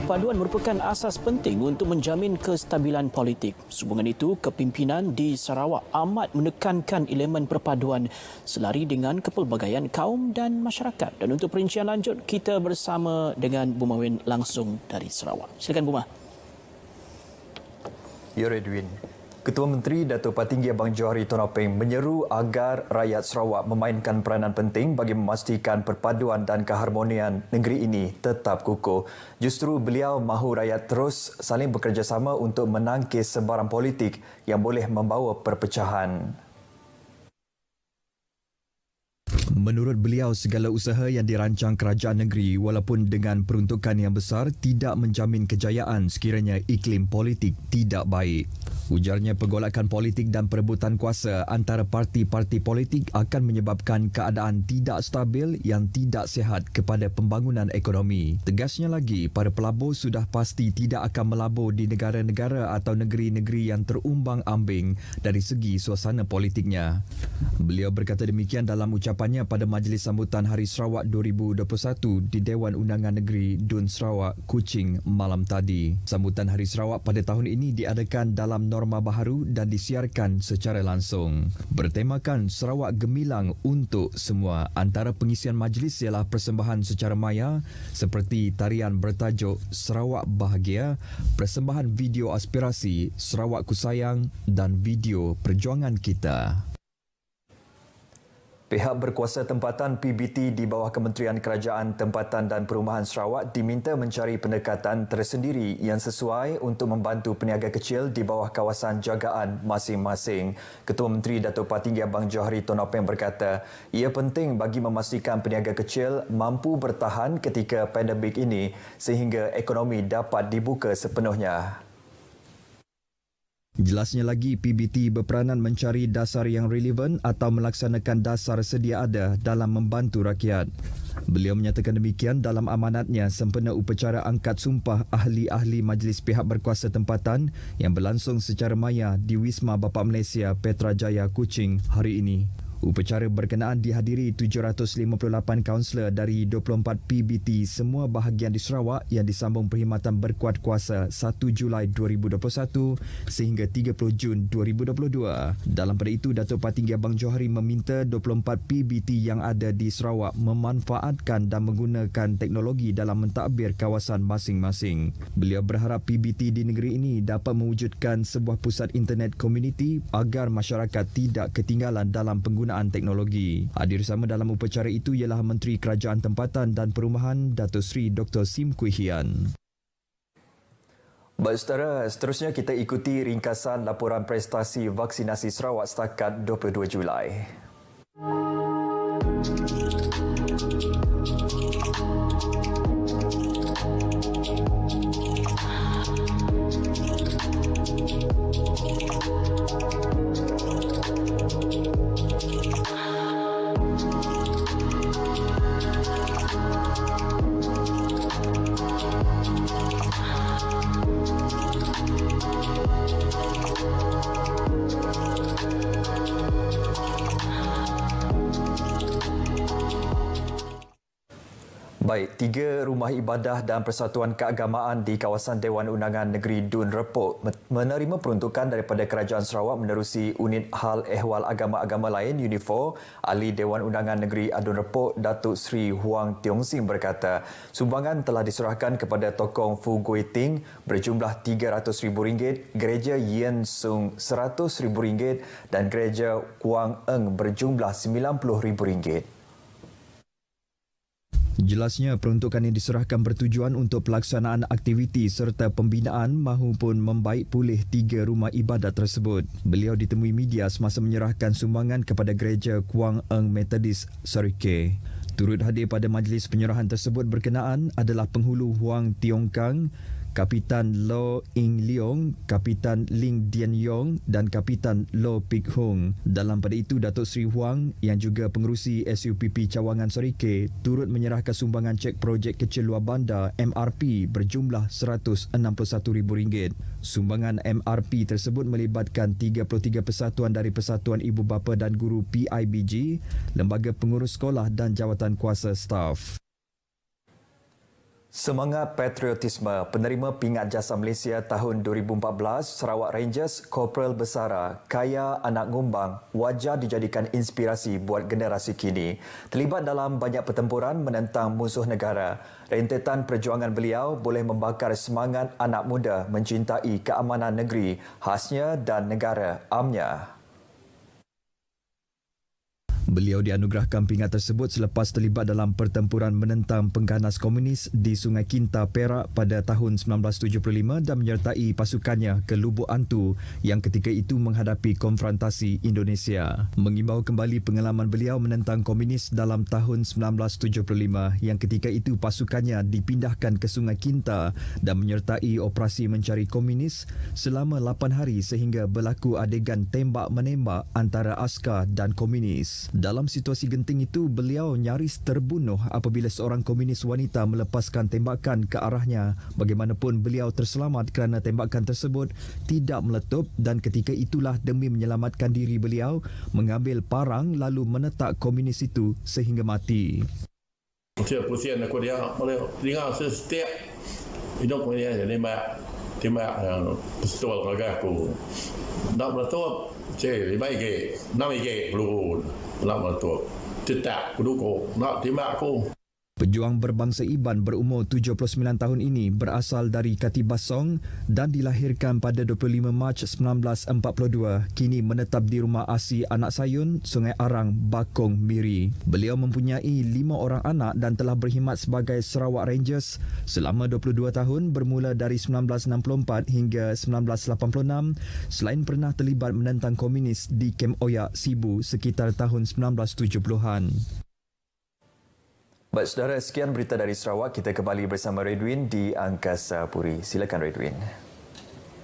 perpaduan merupakan asas penting untuk menjamin kestabilan politik. Sehubungan itu, kepimpinan di Sarawak amat menekankan elemen perpaduan selari dengan kepelbagaian kaum dan masyarakat. Dan untuk perincian lanjut, kita bersama dengan Bu Mawin langsung dari Sarawak. Silakan Bu Ma. Ya, Redwin. Ketua Menteri Datuk Patinggi Abang Johari Tun Apeng menyeru agar rakyat Sarawak memainkan peranan penting bagi memastikan perpaduan dan keharmonian negeri ini tetap kukuh. Justru beliau mahu rakyat terus saling bekerjasama untuk menangkis sebaran politik yang boleh membawa perpecahan. Menurut beliau, segala usaha yang dirancang kerajaan negeri walaupun dengan peruntukan yang besar tidak menjamin kejayaan sekiranya iklim politik tidak baik. Ujarnya, pergolakan politik dan perebutan kuasa antara parti-parti politik akan menyebabkan keadaan tidak stabil yang tidak sihat kepada pembangunan ekonomi. Tegasnya lagi, para pelabur sudah pasti tidak akan melabur di negara-negara atau negeri-negeri yang terumbang-ambing dari segi suasana politiknya. Beliau berkata demikian dalam ucapannya pada Majlis Sambutan Hari Sarawak 2021 di Dewan Undangan Negeri Dun Sarawak, Kuching malam tadi. Sambutan Hari Sarawak pada tahun ini diadakan dalam norma baharu dan disiarkan secara langsung. Bertemakan Sarawak Gemilang untuk semua. Antara pengisian majlis ialah persembahan secara maya seperti tarian bertajuk Sarawak Bahagia, persembahan video aspirasi Sarawak Kusayang dan video Perjuangan Kita. Pihak berkuasa tempatan PBT di bawah Kementerian Kerajaan Tempatan dan Perumahan Sarawak diminta mencari pendekatan tersendiri yang sesuai untuk membantu peniaga kecil di bawah kawasan jagaan masing-masing. Ketua Menteri Datuk Patinggi Abang Johari Tun Apeng berkata, ia penting bagi memastikan peniaga kecil mampu bertahan ketika pandemik ini sehingga ekonomi dapat dibuka sepenuhnya. Jelasnya lagi, PBT berperanan mencari dasar yang relevan atau melaksanakan dasar sedia ada dalam membantu rakyat. Beliau menyatakan demikian dalam amanatnya sempena upacara angkat sumpah ahli-ahli Majlis Pihak Berkuasa Tempatan yang berlangsung secara maya di Wisma Bapa Malaysia Petrajaya Kuching hari ini. Upacara berkenaan dihadiri 758 kaunselor dari 24 PBT semua bahagian di Sarawak yang disambung perkhidmatan berkuat kuasa 1 Julai 2021 sehingga 30 Jun 2022. Dalam pada itu, Datuk Patinggi Abang Johari meminta 24 PBT yang ada di Sarawak memanfaatkan dan menggunakan teknologi dalam mentadbir kawasan masing-masing. Beliau berharap PBT di negeri ini dapat mewujudkan sebuah pusat internet komuniti agar masyarakat tidak ketinggalan dalam penggunaan teknologi. Hadir sama dalam upacara itu ialah Menteri Kerajaan Tempatan dan Perumahan Datuk Seri Dr. Sim Kui Hian. Baik saudara, seterusnya kita ikuti ringkasan laporan prestasi vaksinasi Sarawak setakat 22 Julai. Baik, 3 rumah ibadah dan persatuan keagamaan di kawasan Dewan Undangan Negeri Dun Repok menerima peruntukan daripada Kerajaan Sarawak menerusi Unit Hal Ehwal Agama-Agama Lain UNIFO. Ahli Dewan Undangan Negeri Dun Repok, Datuk Seri Huang Tiong Sing berkata, sumbangan telah diserahkan kepada Tokong Fu Gui Ting berjumlah RM300,000, Gereja Yen Sung RM100,000 dan Gereja Kuang Eng berjumlah RM90,000. Jelasnya, peruntukan yang diserahkan bertujuan untuk pelaksanaan aktiviti serta pembinaan mahupun membaik pulih 3 rumah ibadat tersebut. Beliau ditemui media semasa menyerahkan sumbangan kepada Gereja Kuang Eng Methodist Sarike. Turut hadir pada majlis penyerahan tersebut berkenaan adalah Penghulu Huang Tiong Kang, Kapitan Lo Ing Leong, Kapitan Ling Dian Yong dan Kapitan Lo Pik Hong. Dalam pada itu, Datuk Seri Huang yang juga pengerusi SUPP Cawangan Sarike turut menyerahkan sumbangan cek projek kecil luar bandar MRP berjumlah RM161,000. Sumbangan MRP tersebut melibatkan 33 persatuan dari Persatuan Ibu Bapa dan Guru PIBG, Lembaga Pengurus Sekolah dan Jawatan Kuasa Staf. Semangat patriotisme penerima pingat jasa Malaysia tahun 2014 Sarawak Rangers Korporal Besara Kaya Anak Ngumbang wajar dijadikan inspirasi buat generasi kini. Terlibat dalam banyak pertempuran menentang musuh negara. Rentetan perjuangan beliau boleh membakar semangat anak muda mencintai keamanan negeri khasnya dan negara amnya. Beliau dianugerahkan pingat tersebut selepas terlibat dalam pertempuran menentang pengganas komunis di Sungai Kinta, Perak pada tahun 1975 dan menyertai pasukannya ke Lubuk Antu yang ketika itu menghadapi konfrontasi Indonesia. Mengimbau kembali pengalaman beliau menentang komunis dalam tahun 1975 yang ketika itu pasukannya dipindahkan ke Sungai Kinta dan menyertai operasi mencari komunis selama 8 hari sehingga berlaku adegan tembak-menembak antara askar dan komunis. Dalam situasi genting itu, beliau nyaris terbunuh apabila seorang komunis wanita melepaskan tembakan ke arahnya. Bagaimanapun, beliau terselamat kerana tembakan tersebut tidak meletup dan ketika itulah demi menyelamatkan diri beliau, mengambil parang lalu menetak komunis itu sehingga mati. Setiap pusing aku dia boleh dengar setiap hidup dia tembak yang pistol kagak aku. Nak meletup, lebih baik ke, nak baik peluru. Nak meletup. Tetap pendukung. Nak tembak aku. Pejuang berbangsa Iban berumur 79 tahun ini berasal dari Katibasong dan dilahirkan pada 25 Mac 1942. Kini menetap di rumah asi Anak Sayun, Sungai Arang, Bakong, Miri. Beliau mempunyai 5 orang anak dan telah berkhidmat sebagai Sarawak Rangers selama 22 tahun bermula dari 1964 hingga 1986 selain pernah terlibat menentang komunis di Kem Oyak, Sibu sekitar tahun 1970-an. Baik saudara, sekian berita dari Sarawak. Kita kembali bersama Redwin di Angkasa Puri. Silakan Redwin.